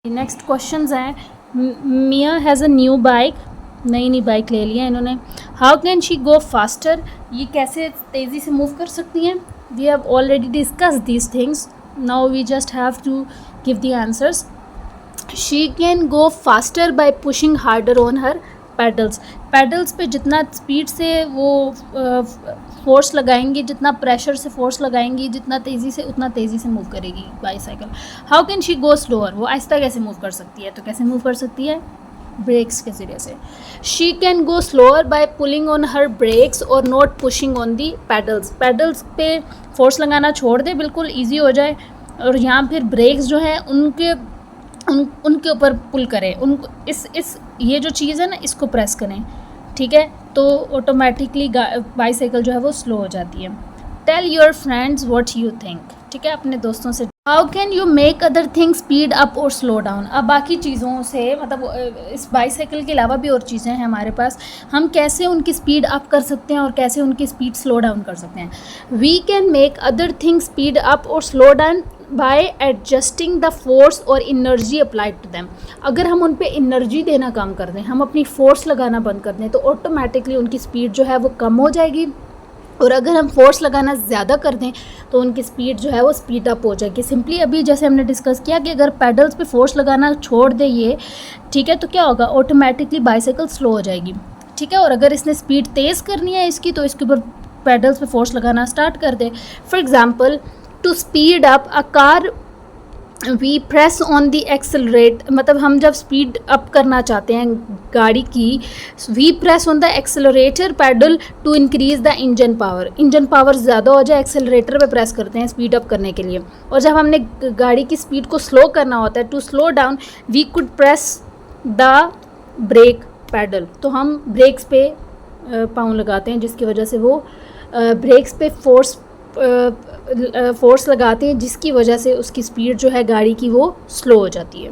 Next questions हैं, Mia has a new bike, नई bike ले लिया इन्होंने। How can she go faster, ये कैसे तेज़ी से मूव कर सकती हैं। We have already discuss these things, now we just have to give the answers. She can go faster by pushing harder on her pedals, pedals पे जितना speed से वो फोर्स लगाएंगी, जितना प्रेशर से फोर्स लगाएंगी, जितना तेज़ी से उतना तेज़ी से मूव करेगी bicycle. How can she go slower, वो आहिस्ता कैसे मूव कर सकती है, तो कैसे मूव कर सकती है, ब्रेक्स के ज़रिए से। She can go slower by pulling on her brakes और not pushing on the pedals, pedals पे फोर्स लगाना छोड़ दे, बिल्कुल ईजी हो जाए, और यहाँ फिर ब्रेक्स जो है उनके ऊपर पुल करें, उनको इस ये जो चीज़ है ना इसको प्रेस करें, ठीक है, तो ऑटोमेटिकली बाईसाइकिल जो है वो स्लो हो जाती है। Tell your friends what you think, ठीक है, अपने दोस्तों से। How can you make other things speed up और स्लो डाउन, अब बाकी चीज़ों से मतलब इस बाईसाइकिल के अलावा भी और चीज़ें हैं हमारे पास, हम कैसे उनकी स्पीड अप कर सकते हैं और कैसे उनकी स्पीड स्लो डाउन कर सकते हैं। We can make other things speed up और slow down by adjusting the force और इनर्जी अप्लाइड टू दैम, अगर हम उन पे एनर्जी देना कम कर दें, हम अपनी फोर्स लगाना बंद कर दें, तो ऑटोमेटिकली उनकी स्पीड जो है वो कम हो जाएगी, और अगर हम फोर्स लगाना ज़्यादा कर दें तो उनकी स्पीड जो है वो स्पीड अप हो जाएगी। सिंपली अभी जैसे हमने डिस्कस किया कि अगर पैडल्स पे फोर्स लगाना छोड़ दे ये, ठीक है, तो क्या होगा, ऑटोमेटिकली बाईसाइकिल स्लो हो जाएगी, ठीक है, और अगर इसने स्पीड तेज़ करनी है इसकी, तो इसके ऊपर पैडल्स पे फोर्स लगाना स्टार्ट कर दे। For example, to speed up a car we press on the accelerate, मतलब हम जब स्पीड अप करना चाहते हैं गाड़ी की, we press on the accelerator pedal to increase the engine power, engine power ज़्यादा हो जाए एक्सेलरेटर पे प्रेस करते हैं स्पीड अप करने के लिए। और जब हमने गाड़ी की स्पीड को स्लो करना होता है, to slow down we could press the brake pedal, तो हम ब्रेक्स पे पाँव लगाते हैं, जिसकी वजह से वो ब्रेक्स पे फोर्स लगाते हैं, जिसकी वजह से उसकी स्पीड जो है गाड़ी की वो स्लो हो जाती है।